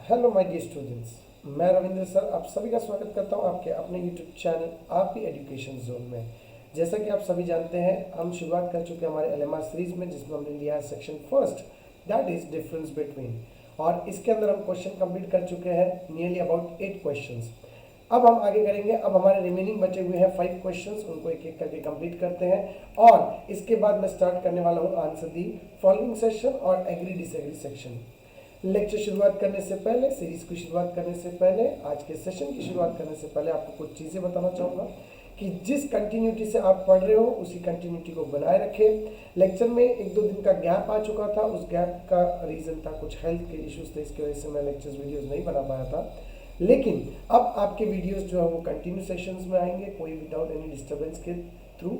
Hello my dear students, मैं Ravindra sir आप सभी का स्वागत करता हूं आपके अपने यूट्यूब चैनल आपकी एजुकेशन जोन में। जैसा कि आप सभी जानते हैं, हम शुरुआत कर चुके हैं हमारे एलएमआर सीरीज में, जिसमें हमने लिया है section first, that is difference between. और इसके अंदर हम क्वेश्चन कंप्लीट कर चुके हैं, नियरली अबाउट 8 क्वेश्चंस। अब हम आगे करेंगे। अब हमारे रिमेनिंग बचे हुए हैं 5 क्वेश्चंस, उनको एक एक करके कंप्लीट करते हैं और इसके बाद मैं स्टार्ट करने वाला हूँ आंसर दी फॉलोइंग सेक्शन और एग्री डिसएग्री सेक्शन। लेक्चर शुरुआत करने से पहले, सीरीज की शुरुआत करने से पहले, आज के सेशन की शुरुआत करने से पहले आपको कुछ चीज़ें बताना चाहूँगा कि जिस कंटिन्यूटी से आप पढ़ रहे हो उसी कंटिन्यूटी को बनाए रखें। लेक्चर में 1-2 दिन का गैप आ चुका था, उस गैप का रीज़न था कुछ हेल्थ के इश्यूज थे, इसकी वजह से मैं लेक्चर्स वीडियोस नहीं बना पाया था। लेकिन अब आपके वीडियोस जो है वो कंटिन्यू सेशंस में आएंगे, कोई विदाउट एनी डिस्टर्बेंस के थ्रू।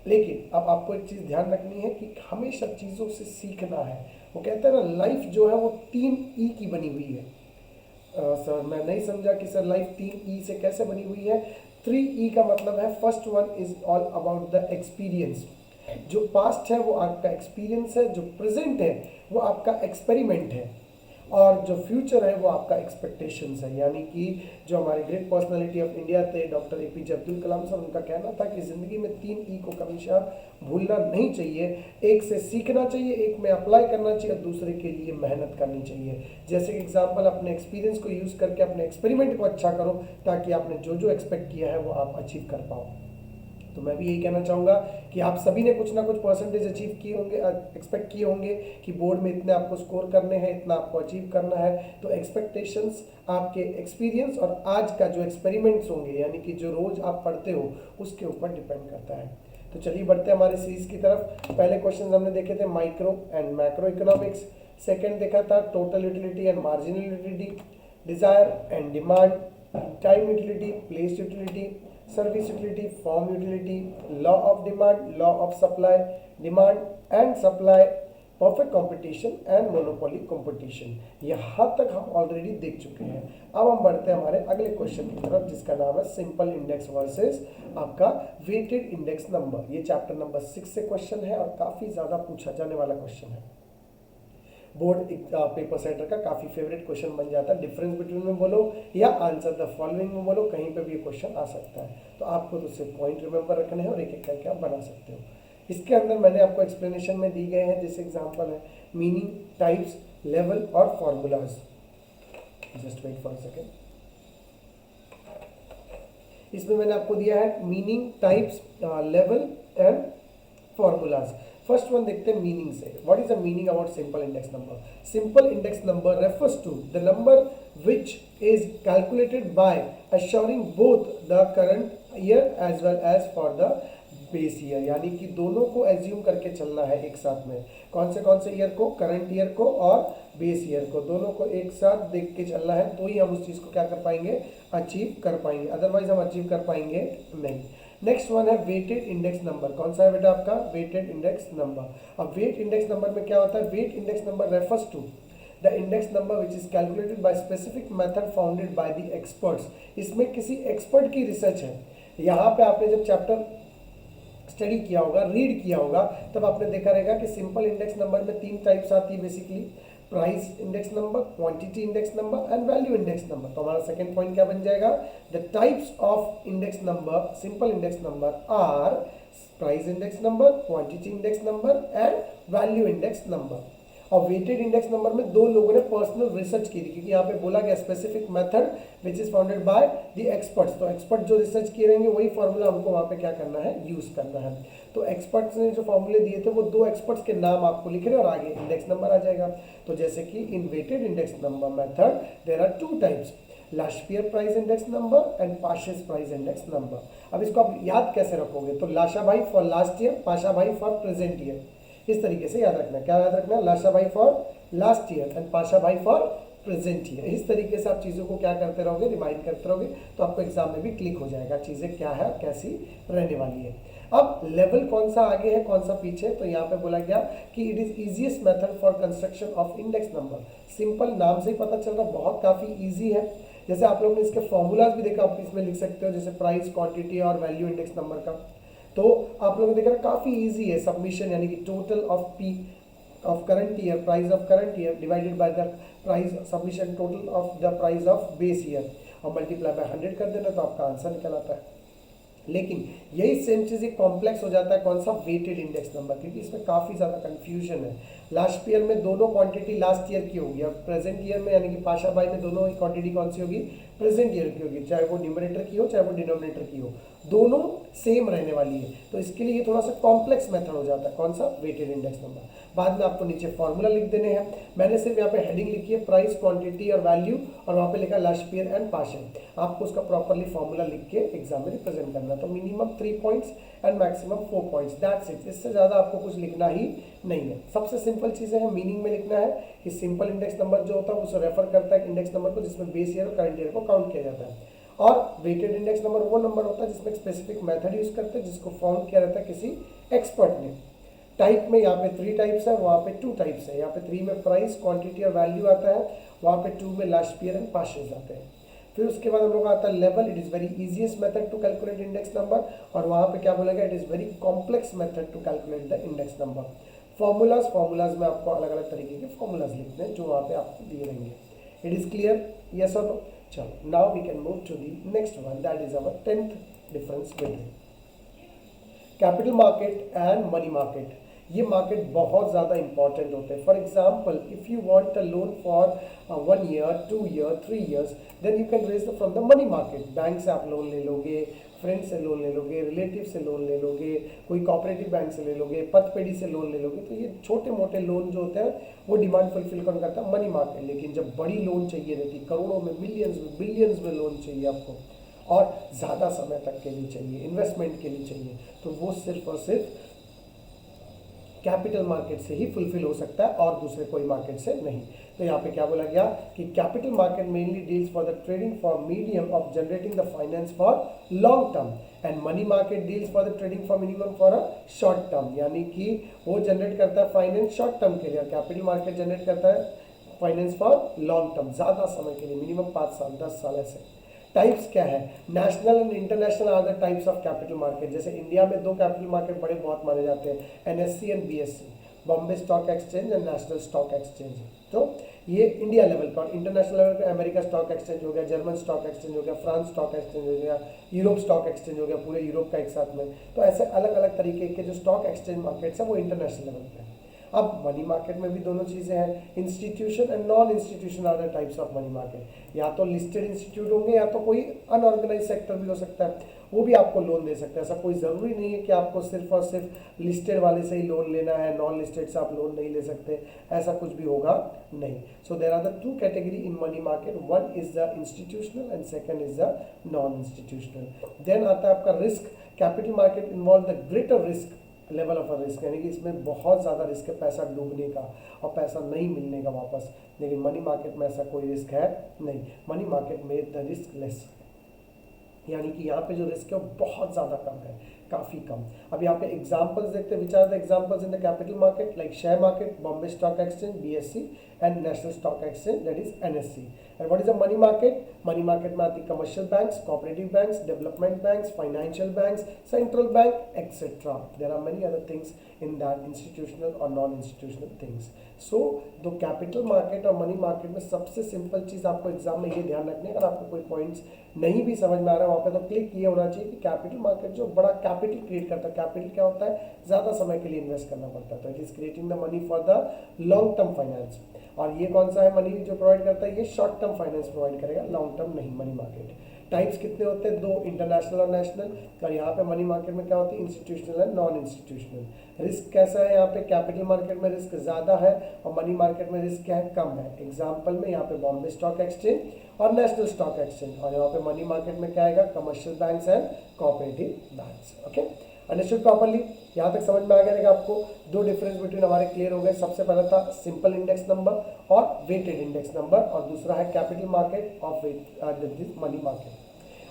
लेकिन अब आपको एक चीज़ ध्यान रखनी है कि हमेशा चीज़ों से सीखना है। वो कहते हैं ना, लाइफ जो है वो 3 ई की बनी हुई है। सर मैं नहीं समझा कि सर लाइफ 3 ई से कैसे बनी हुई है। 3 ई का मतलब है, first one is all about the experience. जो पास्ट है वो आपका एक्सपीरियंस है, जो प्रेजेंट है वो आपका एक्सपेरिमेंट है, और जो फ्यूचर है वो आपका एक्सपेक्टेशंस है। यानी कि जो हमारे ग्रेट पर्सनालिटी ऑफ इंडिया थे डॉक्टर एपीजे अब्दुल कलाम साहब, उनका कहना था कि ज़िंदगी में 3 ई को हमेशा भूलना नहीं चाहिए। एक से सीखना चाहिए, एक में अप्लाई करना चाहिए और दूसरे के लिए मेहनत करनी चाहिए। जैसे कि एग्जाम्पल, अपने एक्सपीरियंस को यूज़ करके अपने एक्सपेरिमेंट को अच्छा करो, ताकि आपने जो जो एक्सपेक्ट किया है वो आप अचीव कर पाओ। तो मैं भी यही कहना चाहूँगा कि आप सभी ने कुछ ना कुछ परसेंटेज अचीव किए होंगे, एक्सपेक्ट किए होंगे कि बोर्ड में इतने आपको स्कोर करने हैं, इतना आपको अचीव करना है। तो एक्सपेक्टेशंस आपके एक्सपीरियंस और आज का जो एक्सपेरिमेंट्स होंगे, यानी कि जो रोज़ आप पढ़ते हो, उसके ऊपर डिपेंड करता है। तो चलिए बढ़ते हैं हमारे सीरीज की तरफ। पहले क्वेश्चन हमने देखे थे micro and macro economics, second देखा था total utility and marginal utility, desire and demand, time utility, place utility, service utility, form utility, law of demand, law of supply, demand and supply, perfect competition and monopoly competition. यहाँ तक हम already देख चुके हैं। अब हम बढ़ते हैं हमारे अगले क्वेश्चन की तरफ, जिसका नाम है सिंपल इंडेक्स वर्सेस आपका वेटेड इंडेक्स नंबर। ये चैप्टर नंबर 6 से क्वेश्चन है और काफ़ी ज़्यादा पूछा जाने वाला क्वेश्चन है। बोर्ड पेपर सेटर का काफ़ी फेवरेट क्वेश्चन बन जाता है। डिफरेंस बिटवीन में बोलो या आंसर द फॉलोइंग में बोलो, कहीं पे भी ये क्वेश्चन आ सकता है। तो आपको तो सिर्फ पॉइंट रिमेंबर रखने हैं और एक एक करके आप बना सकते हो। इसके अंदर मैंने आपको एक्सप्लेनेशन में दी गए हैं, जैसे एग्जांपल है मीनिंग, टाइप्स, लेवल और formulas. Just wait for a second. इसमें मैंने आपको दिया है meaning, types, level and formulas. First one देखते हैं मीनिंग से। What is the meaning about simple index number? Simple index number refers to the number which is calculated by assuring both the current year as well as for the base year. यानी कि दोनों को assume करके चलना है एक साथ में। कौन से ईयर को? करंट ईयर को और बेस ईयर को, दोनों को एक साथ देख के चलना है, तो ही हम उस चीज़ को क्या कर पाएंगे? अचीव कर पाएंगे, अदरवाइज हम अचीव कर पाएंगे नहीं। नेक्स्ट वन है वेटेड इंडेक्स नंबर। कौन सा है बेटा आपका? Weighted index number. अब वेट इंडेक्स नंबर में क्या होता है? Weight index number refers to the index number which is calculated by specific method founded by the experts. इसमें किसी एक्सपर्ट की रिसर्च है। यहाँ पे आपने जब चैप्टर स्टडी किया होगा, रीड किया होगा, तब आपने देखा रहेगा कि सिंपल इंडेक्स नंबर में 3 टाइप्स आती है basically: price index number, quantity index number and value index number. तो हमारा सेकंड पॉइंट क्या बन जाएगा? The types of index number, simple index number are price index number, quantity index number and value index number. और weighted index number में 2 लोगों ने personal research की थी, क्योंकि यहाँ पे बोला गया specific method which is founded by the experts. तो एक्सपर्ट जो रिसर्च किए रहेंगे वही फॉर्मूला हमको वहाँ पे क्या करना है? यूज करना है। तो एक्सपर्ट्स ने जो फॉर्मूले दिए थे वो 2 एक्सपर्ट्स के नाम आपको लिख रहे हैं और आगे इंडेक्स नंबर आ जाएगा। तो जैसे कि in weighted index number method there are 2 types: last year price index number and Paasche's price index number. अब इसको आप याद कैसे रखोगे? तो लाशा भाई फॉर लास्ट ईयर, पाशा भाई फॉर प्रेजेंट ईयर, इस तरीके से याद रखना। क्या याद रखना? लाशा भाई for last year and Pasha भाई फॉर प्रेजेंट ईयर। इस तरीके से आप चीज़ों को क्या करते रहोगे? रिमाइंड करते रहोगे, तो आपको एग्जाम में भी क्लिक हो जाएगा चीज़ें क्या है, कैसी रहने वाली है। अब लेवल कौन सा आगे है, कौन सा पीछे? तो यहाँ पे बोला गया कि it is easiest method for construction of index number. Simple, नाम से ही पता चल रहा है बहुत काफ़ी ईजी है। जैसे आप लोगों ने इसके फॉर्मूलाज भी देखा, आप इसमें लिख सकते हो, जैसे प्राइस, क्वांटिटी और वैल्यू इंडेक्स नंबर का। तो आप लोगों ने देखा काफ़ी ईजी है। सबमिशन यानी कि total of P of current year, price of current year divided by the price submission total of the price of base year और मल्टीप्लाई बाय 100 कर देना तो आपका आंसर निकल आता है। लेकिन यही सेम चीज़ एक कॉम्प्लेक्स हो जाता है कौन सा, वेटेड इंडेक्स नंबर, क्योंकि इसमें काफ़ी ज़्यादा कंफ्यूजन है। लास्ट ईयर में दोनों क्वांटिटी लास्ट ईयर की होगी, अब प्रेजेंट ईयर में यानी कि पाशा बाई में दोनों क्वांटिटी कौन सी होगी, प्रेजेंट ईयर की होगी, चाहे वो न्यूमरेटर की हो चाहे वो डिनोमिनेटर की हो, दोनों सेम रहने वाली है। तो इसके लिए ये थोड़ा सा कॉम्प्लेक्स मेथड हो जाता है कौन सा, वेटेड इंडेक्स नंबर। बाद में आपको नीचे फॉर्मूला लिख देने हैं। मैंने सिर्फ यहाँ पे हेडिंग लिखी है प्राइस, क्वांटिटी और वैल्यू, और वहाँ पे लिखा लास्ट ईयर एंड पाशा। आपको उसका प्रॉपरली फॉर्मूला लिख के एग्जाम में रिप्रेजेंट करना। तो minimum 3 points and maximum 4 points, that's it. इससे ज़्यादा आपको कुछ लिखना ही नहीं है। सबसे सिंपल चीज़ें हैं, मीनिंग में लिखना है कि सिंपल इंडेक्स नंबर जो होता है उसे रेफर करता है इंडेक्स नंबर को जिसमें बेस ईयर और करंट ईयर को काउंट किया जाता है। और वेटेड इंडेक्स नंबर वो नंबर होता है जिसमें स्पेसिफिक मेथड यूज करते हैं जिसको फाउंड किया रहता है किसी एक्सपर्ट ने। टाइप में यहाँ पे 3 टाइप्स है, वहाँ पे 2 टाइप्स है। यहाँ पे 3 में प्राइस, क्वांटिटी और वैल्यू आता है, वहाँ पे 2 में लास्ट ईयर एंड पाशेज आते हैं। फिर उसके बाद हम लोग आता है level, it is very easiest method to calculate index number, और वहाँ पे क्या बोलेगा, it is very complex method to calculate the index number. Formulas में आपको अलग अलग तरीके के फॉर्मूलाज लिखने हैं जो वहाँ पे आपको दिए रहेंगे। इट इज़ क्लियर, यस और नो? चलो now we can move to the next one, that is our 10th difference between capital market and money market. ये मार्केट बहुत ज़्यादा इंपॉर्टेंट होते हैं। For example, if you want a loan for 1 year, 2 year, 3 years, then you can raise from the money market. Bank से आप loan ले लोगे, friend से लोन ले लोगे, रिलेटिव से लोन ले लोगे, कोई कोऑपरेटिव बैंक से ले लोगे, पथपेड़ी से लोन ले लोगे। तो ये छोटे मोटे लोन जो होते हैं वो डिमांड फुलफिल कौन करता है, मनी मार्केट। लेकिन जब बड़ी लोन चाहिए रहती, करोड़ों में, मिलियंस में, बिलियंस में लोन चाहिए आपको, और ज़्यादा समय तक के लिए चाहिए, इन्वेस्टमेंट के लिए चाहिए, तो वो सिर्फ और सिर्फ कैपिटल मार्केट से ही फुलफिल हो सकता है और दूसरे कोई मार्केट से नहीं। तो यहाँ पे क्या बोला गया कि capital market mainly deals for the trading for medium of generating the finance for long term, and money market deals for the trading for minimum for a short term. यानी कि वो जनरेट करता है फाइनेंस शॉर्ट टर्म के लिए, capital market generate करता है finance for long term, ज़्यादा समय के लिए, मिनिमम 5 साल 10 साल ऐसे। टाइप्स क्या है, national and international are the types of capital market. जैसे इंडिया में 2 कैपिटल मार्केट बड़े बहुत माने जाते हैं, NSC and BSC, Bombay stock exchange and national stock exchange. तो ये इंडिया लेवल पर। इंटरनेशनल लेवल पर अमेरिका स्टॉक एक्सचेंज हो गया, जर्मन स्टॉक एक्सचेंज हो गया, फ्रांस स्टॉक एक्सचेंज हो गया, यूरोप स्टॉक एक्सचेंज हो गया, पूरे यूरोप का एक साथ में। तो ऐसे अलग अलग तरीके के जो स्टॉक एक्सचेंज मार्केट्स हैं वो इंटरनेशनल लेवल पे हैं। अब मनी मार्केट में भी दोनों चीज़ें हैं, institution and non institution are the types of money market. या तो लिस्टेड इंस्टीट्यूट होंगे या तो कोई अनऑर्गेनाइज सेक्टर भी हो सकता है, वो भी आपको लोन दे सकता है। ऐसा कोई ज़रूरी नहीं है कि आपको सिर्फ और सिर्फ लिस्टेड वाले से ही लोन लेना है, नॉन लिस्टेड से आप लोन नहीं ले सकते, ऐसा कुछ भी होगा नहीं। So there are the 2 category in money market, one is the institutional and second is the non institutional. Then आता है आपका risk. Capital market involve the greater risk level of a risk, यानी कि इसमें बहुत ज़्यादा रिस्क है पैसा डूबने का और पैसा नहीं मिलने का वापस। लेकिन मनी मार्केट में ऐसा कोई रिस्क है नहीं। मनी मार्केट में द रिस्क लेस, यानी कि यहाँ पे जो रिस्क है वो बहुत ज़्यादा कम है, काफ़ी कम। अब यहाँ पे एग्जांपल्स देखते हैं, which are the examples in the capital market, like share market, Bombay stock exchange BSC and national stock exchange that is NSC. And what is the money market? Money market में आती commercial banks, cooperative banks, development banks, financial banks, central bank etcetera. There are many other things in that institutional or non-institutional things. So the capital market और money market में सबसे simple चीज़ आपको exam में ये ध्यान रखने, अगर आपको कोई पॉइंट्स नहीं भी समझ में आ रहा है वहाँ पे तो क्लिक ये होना चाहिए कि कैपिटल मार्केट जो बड़ा कैपिटल क्रिएट करता है। कैपिटल क्या होता है? ज़्यादा समय के लिए इन्वेस्ट करना पड़ता है, तो it is creating the money for the long term finance. और ये कौन सा है मनी जो प्रोवाइड करता है? ये शॉर्ट टर्म फाइनेंस प्रोवाइड करेगा, लॉन्ग टर्म नहीं। मनी मार्केट टाइप्स कितने होते हैं? 2, इंटरनेशनल और नेशनल। और यहाँ पे मनी मार्केट में क्या होती है? Institutional and non institutional. Risk कैसा है? यहाँ पे कैपिटल मार्केट में रिस्क ज़्यादा है और मनी मार्केट में रिस्क क्या है? कम है। एग्जाम्पल में यहाँ पे बॉम्बे स्टॉक एक्सचेंज और नेशनल स्टॉक एक्सचेंज। और यहाँ पे मनी मार्केट में क्या आएगा? Commercial banks and cooperative banks. Okay, understood properly? यहाँ तक समझ में आ गया आपको? 2 डिफरेंस बिटवीन हमारे क्लियर हो गए। सबसे पहला था सिंपल इंडेक्स नंबर और वेटेड इंडेक्स नंबर, और दूसरा है कैपिटल मार्केट और मनी मार्केट।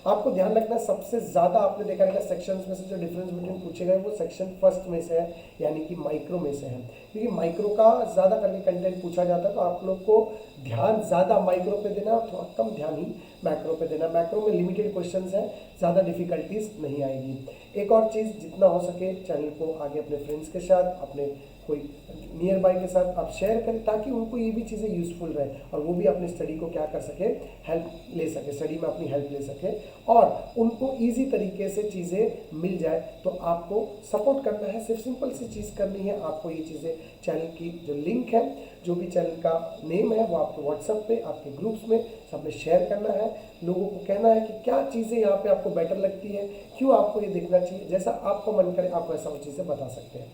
आपको ध्यान रखना है सबसे ज़्यादा आपने देखा रहेगा सेक्शंस में से जो डिफरेंस बिटवीन पूछे गए वो सेक्शन फर्स्ट में से है, यानी कि माइक्रो में से है, क्योंकि माइक्रो का ज़्यादा करके कंटेंट पूछा जाता है। तो आप लोग को ध्यान ज़्यादा माइक्रो पे देना और थोड़ा कम ध्यान ही मैक्रो पे देना। मैक्रो में लिमिटेड क्वेश्चंस हैं, ज़्यादा डिफिकल्टीज नहीं आएगी। एक और चीज़, जितना हो सके चैनल को आगे अपने फ्रेंड्स के साथ, अपने कोई नियर बाय के साथ आप शेयर करें, ताकि उनको ये भी चीज़ें यूज़फुल रहे और वो भी अपनी स्टडी को क्या कर सके, हेल्प ले सके, स्टडी में अपनी हेल्प ले सके और उनको ईजी तरीके से चीज़ें मिल जाए। तो आपको सपोर्ट करना है, सिर्फ सिंपल सी चीज़ करनी है, आपको ये चीज़ें चैनल की जो लिंक है, जो भी चैनल का नेम है, वो आपके व्हाट्सएप पे, आपके ग्रुप्स में सब में शेयर करना है। लोगों को कहना है कि क्या चीज़ें यहाँ पे आपको बेटर लगती है, क्यों आपको ये देखना चाहिए, जैसा आपको मन करे आप वैसा वो चीज़ें बता सकते हैं।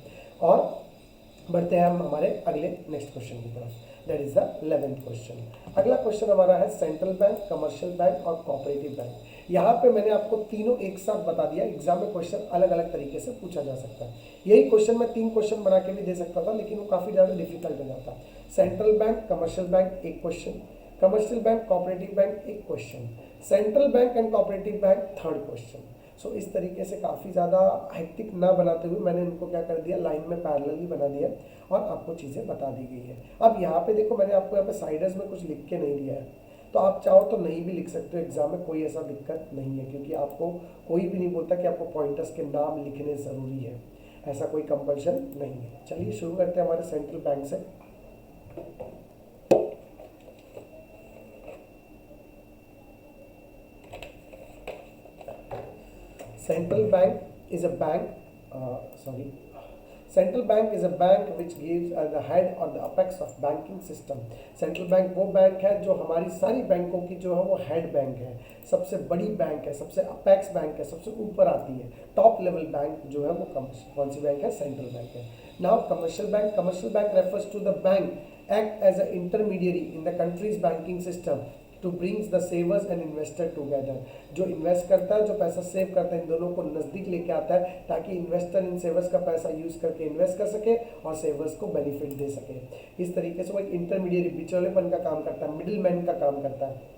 और बढ़ते हैं हम हमारे अगले नेक्स्ट क्वेश्चन की तरफ, that is the 11th question. अगला क्वेश्चन हमारा है सेंट्रल बैंक, कमर्शियल बैंक और कोऑपरेटिव बैंक। यहाँ पे मैंने आपको तीनों एक साथ बता दिया, एग्जाम में क्वेश्चन अलग अलग तरीके से पूछा जा सकता है। यही क्वेश्चन मैं 3 क्वेश्चन बना के भी दे सकता था, लेकिन वो काफ़ी ज़्यादा डिफिकल्ट हो जाता। सेंट्रल बैंक, कमर्शियल बैंक एक question, commercial bank, cooperative bank एक question, central bank and cooperative bank third question. So इस तरीके से काफ़ी ज़्यादा हेक्टिक ना बनाते हुए मैंने इनको क्या कर दिया, लाइन में पैरेलली बना दिया और आपको चीज़ें बता दी गई है। अब यहाँ पे देखो, मैंने आपको यहाँ पे साइडर्स में कुछ लिख के नहीं दिया है, तो आप चाहो तो नहीं भी लिख सकते हो, एग्जाम में कोई ऐसा दिक्कत नहीं है, क्योंकि आपको कोई भी नहीं बोलता कि आपको पॉइंटर्स के नाम लिखने ज़रूरी है, ऐसा कोई कंपल्शन नहीं है। चलिए शुरू करते हैं हमारे सेंट्रल बैंक से। Central bank is a bank, Central bank is a bank which gives the head or the apex of banking system. Central bank वो बैंक है जो हमारी सारी बैंकों की जो है वो हेड बैंक है, सबसे बड़ी बैंक है, सबसे अपेक्स बैंक है, सबसे ऊपर आती है, टॉप लेवल बैंक जो है वो कौन सी बैंक है, सेंट्रल बैंक है। Now commercial bank, commercial bank refers to the bank act as a intermediary in the countries banking system to brings the savers and investor together. जो invest करता है, जो पैसा सेव करता है, इन दोनों को नज़दीक लेके आता है, ताकि इन्वेस्टर इन सेवर्स का पैसा यूज़ करके इन्वेस्ट कर सके और सेवर्स को बेनिफिट दे सके। इस तरीके से वो एक इंटरमीडिएट बिचौलेपन का काम करता है, मिडिल मैन का काम करता है,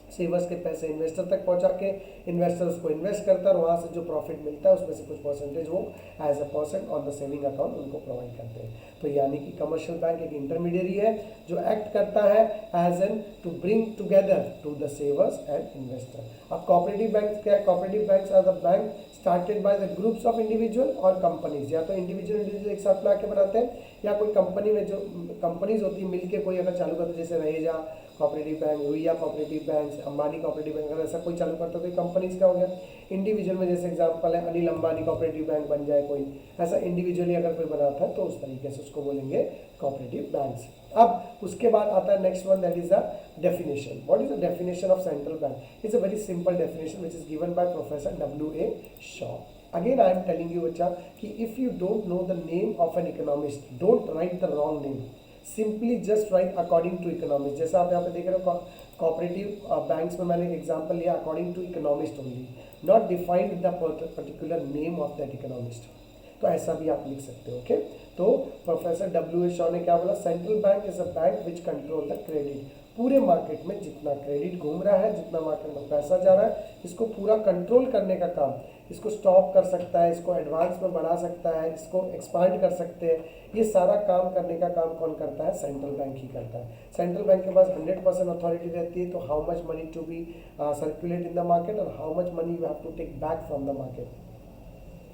सेवर्स के पैसे इन्वेस्टर तक पहुंचा के इन्वेस्टर उसको इन्वेस्ट करता है और वहाँ से जो प्रॉफिट मिलता है उसमें से कुछ परसेंटेज वो as a percent on the saving account उनको प्रोवाइड करते हैं। तो यानी कि कमर्शियल बैंक एक इंटरमीडिएरी है जो एक्ट करता है as an to bring together to the savers and investor. अब कोऑपरेटिव बैंक क्या है, cooperative banks are the bank started by the groups of individual और कंपनीज, या तो इंडिविजुअल एक साथ में आके बनाते हैं, या कोई कंपनी में जो कंपनीज होती है मिलके कोई अगर चालू करते, जैसे Raheja cooperative bank, Ruia cooperative bank, Ambani cooperative bank, अगर ऐसा कोई चालू करता है तो कंपनीज का हो गया। इंडिविजुअल में जैसे एग्जांपल है अनिल अंबानी कोऑपरेटिव बैंक बन जाए कोई, ऐसा इंडिविजुअली अगर कोई बनाता है तो उस तरीके से उसको बोलेंगे कोऑपरेटिव बैंक्स। अब उसके बाद आता है next one, that is the definition. What is the definition of central bank? It's a very simple definition which is given by professor W.A. Shaw. Again I am telling you बच्चा कि if you don't know the name of an economist, don't write the wrong name, simply just write according to economist. जैसा आप यहाँ पे देख रहे हो cooperative banks में मैंने एग्जांपल लिया according to economist only, not defined the particular name of that economist. तो ऐसा भी आप लिख सकते हो। ओके, तो प्रोफेसर W.A. शॉ ने क्या बोला, central bank is a bank which control the credit. पूरे मार्केट में जितना क्रेडिट घूम रहा है, जितना मार्केट में पैसा जा रहा है, इसको पूरा कंट्रोल करने का काम, इसको स्टॉप कर सकता है, इसको एडवांस में बढ़ा सकता है, इसको एक्सपांड कर सकते हैं, ये सारा काम करने का काम कौन करता है, सेंट्रल बैंक ही करता है। सेंट्रल बैंक के पास 100% अथॉरिटी रहती है, तो how much money to be circulate in the market और how much money you have to take back from the market.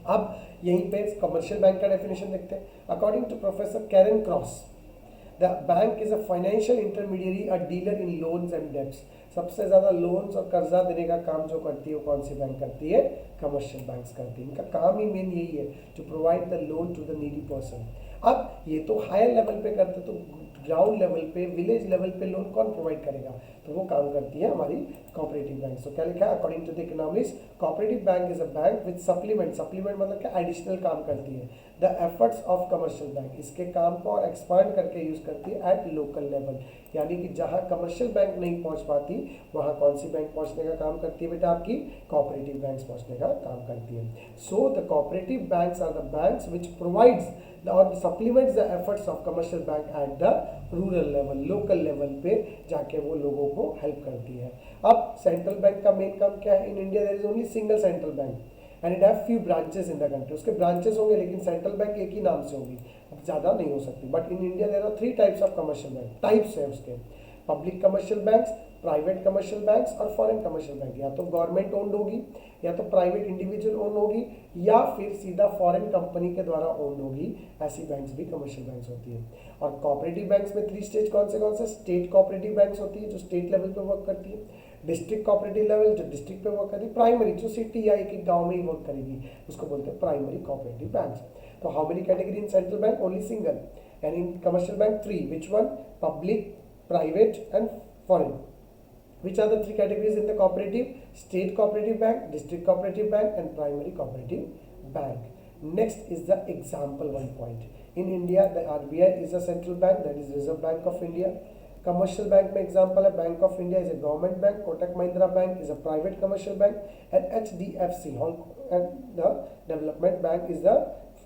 अब यहीं पे कमर्शियल बैंक का डेफिनेशन देखते हैं। According to professor Karen Cross, the bank is a financial intermediary, a dealer in loans and debts. सबसे ज़्यादा loans और कर्जा देने का काम जो करती है वो कौन सी बैंक करती है, कमर्शियल बैंक्स करती है। इनका काम ही मेन यही है, to provide the loan to the needy person. अब ये तो हायर लेवल पे करते, तो ग्राउंड लेवल पे, विलेज लेवल पे लोन कौन प्रोवाइड करेगा, तो वो काम करती है हमारी कोऑपरेटिव बैंक। तो क्या लिखा है, according to the economist, cooperative bank is a bank with supplement, supplement मतलब क्या, एडिशनल काम करती है, the efforts of commercial bank, इसके काम को और एक्सपांड करके यूज करती है एट लोकल लेवल। यानी कि जहां कमर्शियल बैंक नहीं पहुंच पाती वहां कौन सी बैंक पहुंचने का काम करती है बेटा, आपकी कोऑपरेटिव बैंक्स पहुंचने का काम करती है। So the cooperative banks are the banks which provides और supplements the efforts of commercial bank at the rural level, local level पे जाके वो लोगों को हेल्प करती है। अब सेंट्रल बैंक का मेन काम क्या है, in India there is only single central bank and it have few branches in the country. उसके ब्रांचेस होंगे लेकिन सेंट्रल बैंक एक ही नाम से होगी, अब ज़्यादा नहीं हो सकती। But in India there are 3 types of commercial bank, types है उसके। Public commercial banks, private commercial banks और फॉरेन कमर्शियल बैंक। या तो गवर्नमेंट ओन्ड होगी, या तो प्राइवेट इंडिविजुअल ओन होगी, या फिर सीधा फॉरेन कंपनी के द्वारा ओन्ड होगी। ऐसी बैंक्स भी कमर्शियल बैंक्स होती है। और कोऑपरेटिव बैंक्स में 3 स्टेज कौन से? स्टेट कोऑपरेटिव बैंक्स होती है जो स्टेट लेवल पे वर्क करती है, डिस्ट्रिक्ट कोऑपरेटिव लेवल जो डिस्ट्रिक्ट पे वर्क करती है, प्राइमरी जो सिटी या एक गांव में ही वर्क करेगी उसको बोलते हैं प्राइमरी कोऑपरेटिव बैंक्स। तो how many category in central bank? Only single. And in commercial bank 3, which one? Public, private and foreign. Which are the 3 categories in the cooperative? State cooperative bank, district cooperative bank and primary cooperative bank. Next is the example 1 point. In India, the RBI is a central bank, that is Reserve Bank of India. Commercial bank में example है Bank of India is a government bank, Kotak Mahindra Bank is a private commercial bank, and HDFC and the Development Bank is the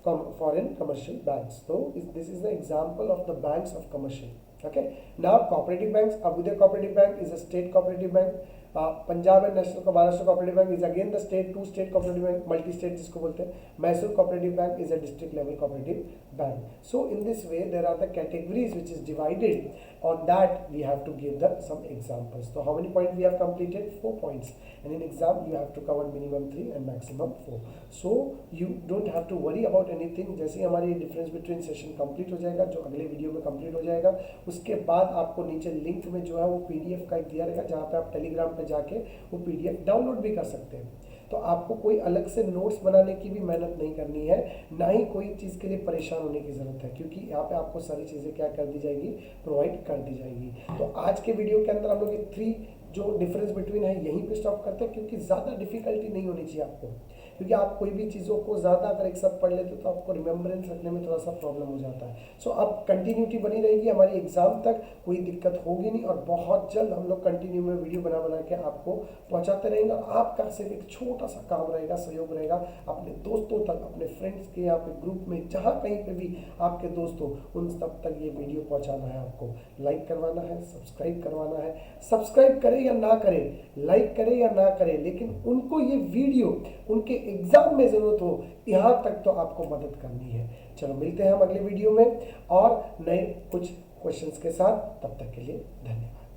foreign commercial banks. So this is the example of the banks of commercial. Okay, now cooperative banks. Abhyuday Cooperative Bank is a state cooperative bank. Punjab and national का Maharashtra cooperative bank is again the state, 2 state cooperative bank, multi state जिसको बोलते हैं। Mysore cooperative bank is a district level cooperative bank. So in this way there are the categories which is divided, on that we have to give the some examples. तो how many point we have completed? 4 points, and in exam you have to cover minimum 3 and maximum 4। So you don't have to worry about anything. जैसे ही हमारी difference between session complete हो जाएगा, जो अगले video में complete हो जाएगा, उसके बाद आपको नीचे लिंक में जो है वो पीडीएफ का एक दिया रहेगा, जहाँ पे आप टेलीग्राम पे जाके वो पीडीएफ डाउनलोड भी कर सकते हैं। तो आपको कोई अलग से नोट्स बनाने की भी मेहनत नहीं करनी है, ना ही कोई चीज़ के लिए परेशान होने की ज़रूरत है, क्योंकि यहाँ पे आपको सारी चीज़ें क्या कर दी जाएगी? प्रोवाइड कर दी जाएगी। तो आज के वीडियो के अंदर हम लोग ये 3 जो डिफरेंस बिटवीन है यहीं पे स्टॉप करते हैं, क्योंकि ज़्यादा डिफिकल्टी नहीं होनी चाहिए आपको। क्योंकि आप कोई भी चीज़ों को ज़्यादा अगर एक साथ पढ़ लेते तो आपको रिमेम्बरेंस रखने में थोड़ा सा प्रॉब्लम हो जाता है। सो अब कंटिन्यूटी बनी रहेगी हमारी एग्जाम तक, कोई दिक्कत होगी नहीं, और बहुत जल्द हम लोग कंटिन्यू में वीडियो बना बना के आपको पहुंचाते रहेंगे। और आपका सिर्फ एक छोटा सा काम रहेगा, सहयोग रहेगा, अपने दोस्तों तक, अपने फ्रेंड्स के यहाँ पे ग्रुप में, जहाँ कहीं पे भी आपके दोस्त हो, उन सब तक ये वीडियो पहुँचाना है। आपको लाइक करवाना है, सब्सक्राइब करवाना है। सब्सक्राइब करें या ना करें, लाइक करें या ना करें, लेकिन उनको ये वीडियो उनके एग्जाम में जरूरत हो, यहाँ तक तो आपको मदद करनी है। चलो मिलते हैं हम अगले वीडियो में और नए कुछ क्वेश्चंस के साथ। तब तक के लिए धन्यवाद।